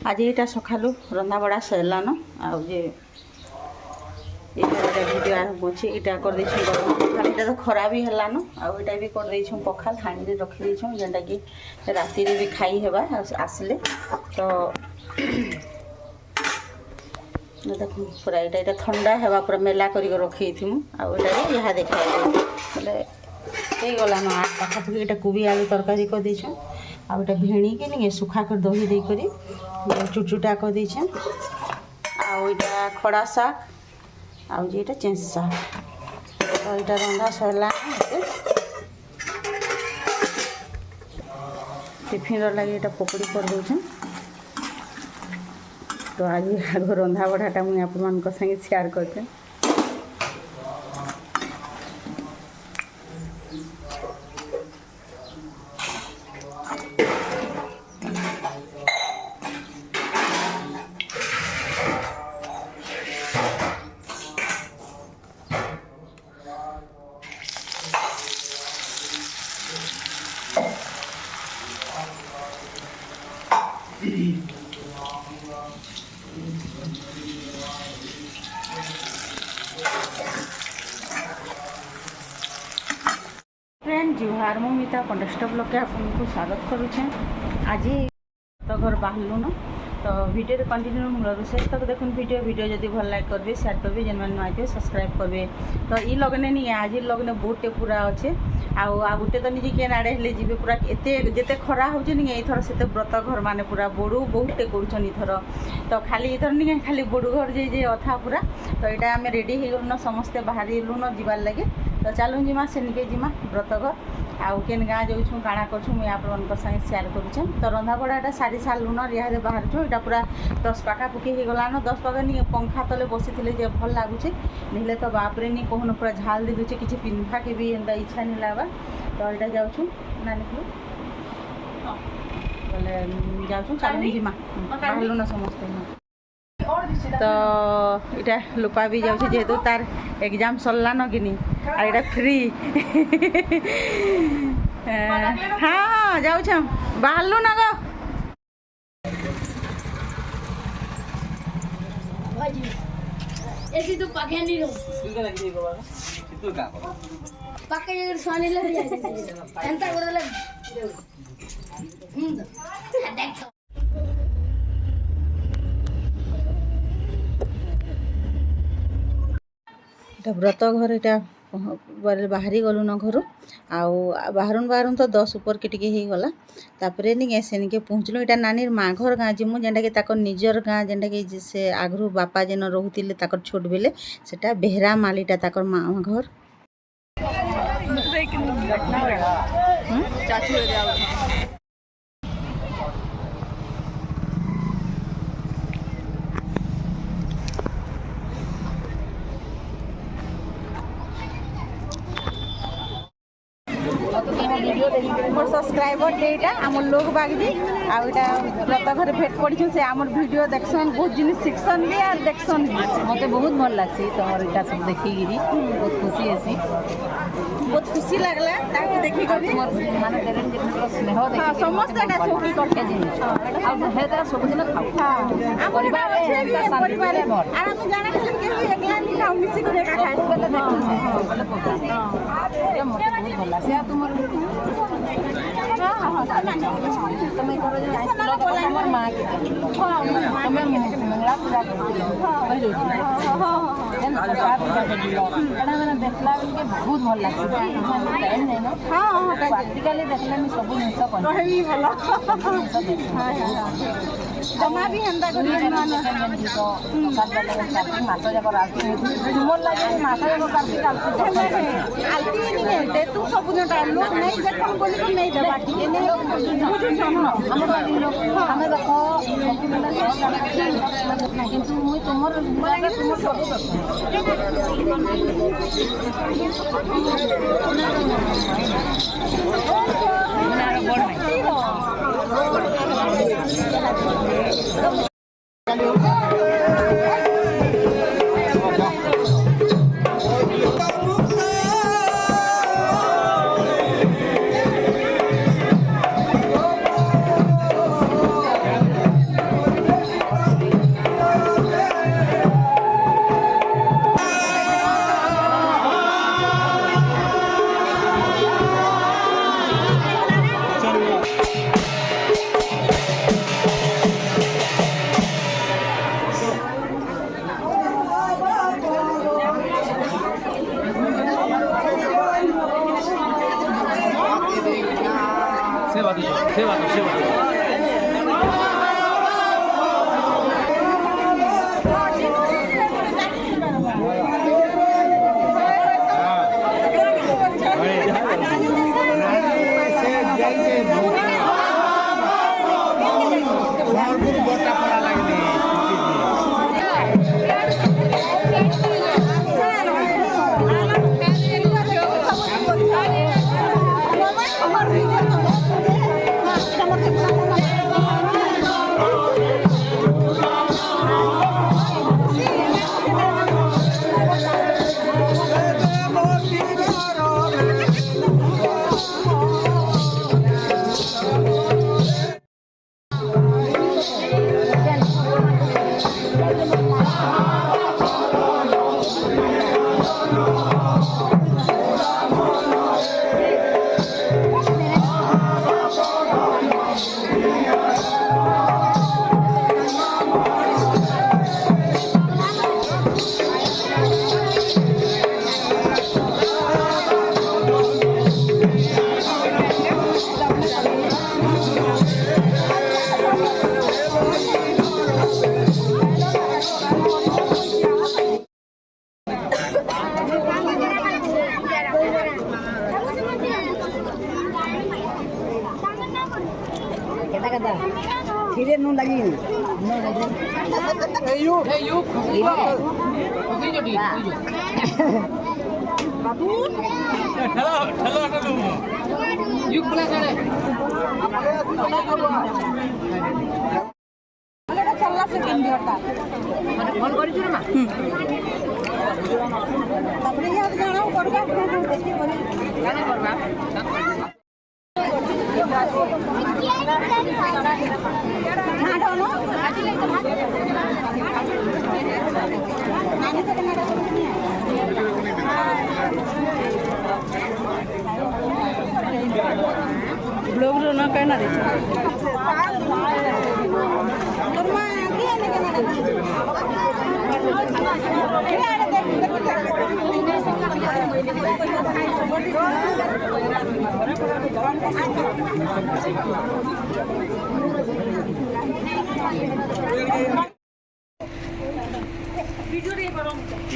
आज यहाँ सका रंधा बड़ा सरलान आजे भिडियो आरंभ अच्छे यहाँ कर गरम पखाल। तो खरा भी हेलान आईटा भी कर पखाल हाणी रखी जेनटा कि राति भी खाई हेबा आसले। तो देख पूरा यहाँ ठंडा हेबा पूरा मेला कर रखी थी आईटा यहाँ देखा बोले हो गलान 8 पाखापाखि यहाँ कोबी आलू तरकारी कर देछन आईटा भेणी के नहीं सुखा कर दही देकर चुटचुटा कर देछन आईटा खड़ा शाग आईटा चेंच शाग। तो यहाँ रंधा सरला टिफिन लगे यहाँ पकड़ी कर दौन। तो आज आग रंधा बढ़ाटा मुझे आपण संगे शेयर करते। फ्रेंड जुहार मु मिता कंटेस्ट ब्लॉग के आपको स्वागत करुचे। आज तो घर बाहरलु न तो वीडियो कंटिन्यू मूल शेष तक देखुन वीडियो जब भल लाइक करेंगे शेयर करेंगे जेन मैंने नुआ सब्सक्राइब करेंगे। तो ये लगने नहीं आज लगने बहुटे पूरा अच्छे आ गोटे तो निजे केन आड़े हेले जी पूरा एते खरा हो थर से व्रत घर माने पूरा बड़ू बहुटे कर। तो खाली इथर नहीं खाली बड़ू घर जे अथा पूरा। तो यहाँ आम रेडी हो गलु न समस्ते बाहर न जीवार लगे। तो चलू जिमा से निके जिमा व्रत घर आउ केन गाँ जाऊँ काଣା करछुँ मुझे आप संगे शेयर करुचे। तो रंधा बढ़ाटा सारी सारूँ रिहादे बाहर यहाँ पूरा 10 पाखापाखि हो गलान 10 पाखा नहीं पंखा तले बसी थे भल लगुचे निले तो बापरे नहीं कहून पूरा झाल दे दूचे किसी पिंधा के भी एंता इच्छा नहीं लगा। तो यहाँ जाऊँ नानी को बोले जाऊँ चलू जिमा बाहरलु न समस्ते। तो यहाँ लुपा भी जाऊँ जेहेतु तार एग्जाम सरला न कि यहाँ फ्री हाँ हाँ जाऊँ बाहरलु न गो ऐसी तो पके नहीं रहो पके जगह सोने लग जाए एंता कर लग देख व्रत घर यहाँ बाहरी गलु न घर आहुन तो 10 ऊपर के टिके गला। तापर नहीं से पहुँचलु यहाँ नानी माँ घर गाँ जीमु जेनटा कि निजर गाँ जेनटा कि से आगु बापा जेन रोते छोट बेले सेटा बेहरा मालीटा माँ घर। मोर सब्सक्राइबर डेटा आम लोग बाग भी आटा व्रत घर भेट पड़ी से आम वीडियो देखसन बहुत जिन शिक्षण भी और देखसन भी मत बहुत भल लगे। तुम यहाँ सब देखिकी बहुत खुशी ऐसी बहुत खुशी लगला देखिक स्नेह समस्त सबुदिन तुम माँ तुम मंगला पूजा देखला बहुत भल लगे प्राक्टिकली देखला सब जिन जमा भी हेन्ता माछ जाक मोर लगे माछ जाक कार्तिक आलती तू सब लोग नहीं देखन बोली तो नहीं देबा ठीक नहीं आम देख किंतु मुई तुमर ସମ୍ବଲପୁର ଗୋଟା ପଡ଼ା ଲାଗିନି ब्लॉग रो ना कहना दे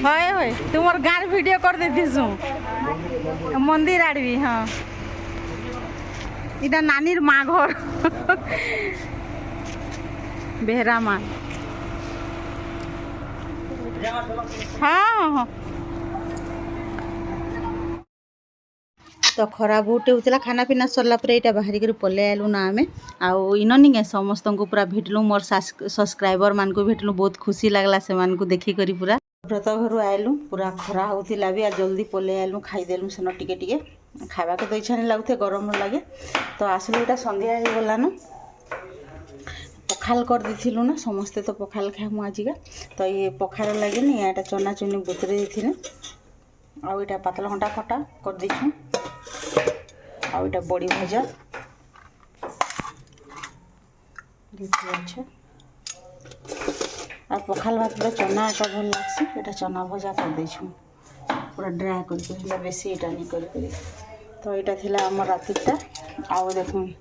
হয় হয় তোমার গাঁর ভিডিও করে দিছু মন্দির আড়বি হ্যাঁ এটা নানির মা ঘর বেহরা মা হ্যাঁ হ্যাঁ तो खरा बहुटे होता खाना पीना सरला यहाँ बाहर कर पलि आलु ना आम आइन निके समस्त को पूरा भेटलु मोर सब्सक्राइबर मान को भेटलु बहुत खुशी लगला से मान को देखिक पूरा व्रत घर आलु पूरा खरा होता भी आ जल्दी पलि आलु खाईदेलु सेन टिके टिके खावा तो इच्छा नहीं लगुथे गरम लगे तो आसलु यहाँ संध्या हो गलान पखाल कर देलु ना समस्ते तो पखाल खामु आजिका तो ये पखाल लगे नहीं यहाँ चना चुनी बुतरे देते आटा पातला घंटा खटा कर देछुं आटा बड़ी भजा आ पखाल भात चना आटा भल लगसी एटा चना भजा कर देछुं पूरा ड्राई कर बेसी एटा नहीं कर तो यहाँ थिला आम रातिटा आउ देखुन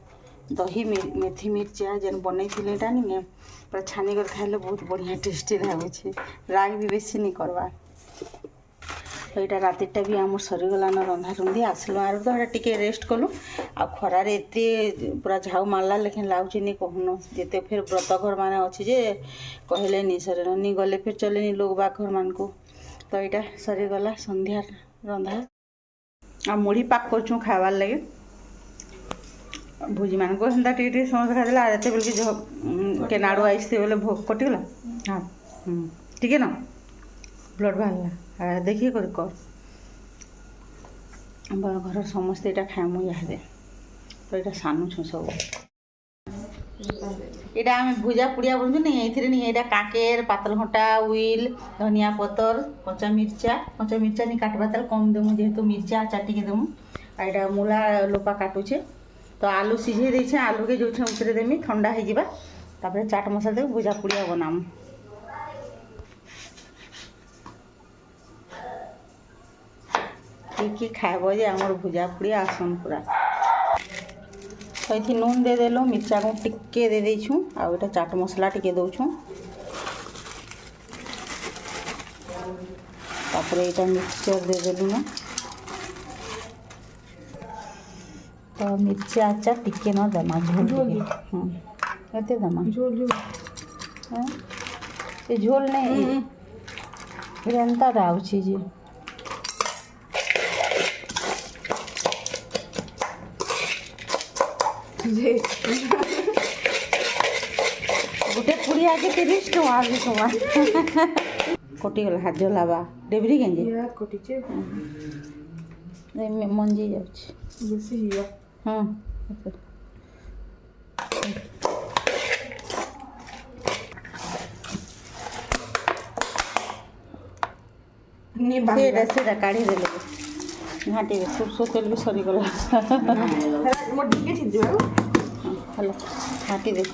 दही मेथी मिर्चा जेन बनै थिले एटा नहीं पूरा छानी कर खाइले बहुत बढ़िया टेस्टी लागे राग भी बेसी नहीं करवा तो यहाँ रातिटा भी आम सरीगलान रंधा रुंधी आसलु आर तो यहाँ टिके रेस्ट कलु आ खरार एत पूरा झाऊ मारला लेकिन लाଗୁଛି नहीं कहून जिते फिर व्रत घर मान अच्छी जे कहले नहीं सर नहीं गले फिर चले नहीं लोग बाग घर मान को तो यहाँ सरीगला संध्या रंधा आ मुढ़ी पाक करछुं खावार लगे भोजी मान को हेन्ता टिके समस्त खाइदेला आर एत बेलके केनाड़ू आइसते बोले भोग कटिगला हाँ ठीक है ना ब्लड बाहरला देखिए कर घर समस्ते यहाँ खाइमु इहादे तो यहाँ सानुछु सब यहाँ आम भुजा पुड़िया बोलूँ नहीं ये नहीं यहाँ काकेर पातल घंटा उइल धनिया पतर कच्चा मिर्चा नहीं काटवा ताल कम देमु जेहेतु मिर्चा चाटिके देमु आ यहाँ मूला लोपा काटुचे तो आलू सीझे देछे आलू के जो उतरे देमी ठंडा हो जावा तापर चाट मसला दे भुजा पुड़िया बनामु कि खाइब जे आमर भुजा पुड़ी आसन पूरा तो ये नून दे देलु मिर्चा को टिके दे देछुं आ एटा चाट मसला टिके दउछुं तापर एटा मिक्सचर दे देलु ना तो मिर्चा आचार टिके न देमा झोल टिके କେତେ ଦମା ଝୋଲ ଝୋଲ ଏ ଝୋଲ ନାଇଁ ଏନ୍ତାଟା ଆଉଛି ଯେ ଗୋଟେ ପୁଡ଼ିଆକେ 30 ଟଙ୍କା ବି ସମାନ କଟିଗଲା ହାତ ଜଲାବା ଡେବରି କେଞ୍ଜି ଇয়া କଟିଛେ ମଞ୍ଜି ଯାଉଛି ବେଶୀ ହିଆ ହଁ ନି ସେଇଟା ସେଇଟା କାଢ଼ିଦେଲେ ଘାଣ୍ଟିବେ ସୋରିଷ ତେଲ ବି ସରିଗଲା ମୋ ଟିକେ ଛିଯିବା ହେଲା ଘାଣ୍ଟିଦେ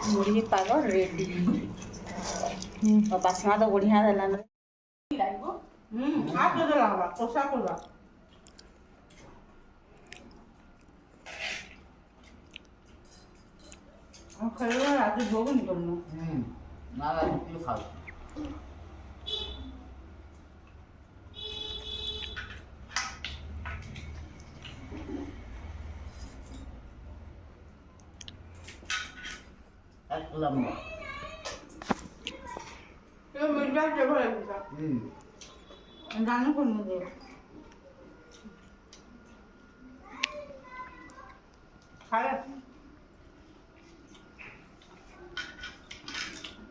ମୁଢ଼ି ପାଗ ରେଡ଼ି ବାସ୍ନା ତ ବଢ଼ିଆ ଦେଲାନ ହାତ ଦେଲା ହବା କଷା କରିବା ଖାଇବା ଆଜି ଭୋଗୁନି ତମକୁ ନା ଟିକେ ଖାଉ lầm rồi. mình ra chơi phải làm sao anh ra nó còn một điều khá là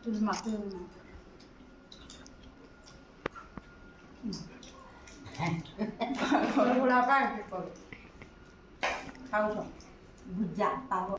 từ mặt từ Kalau apa? খাও সব ভুজা পাবো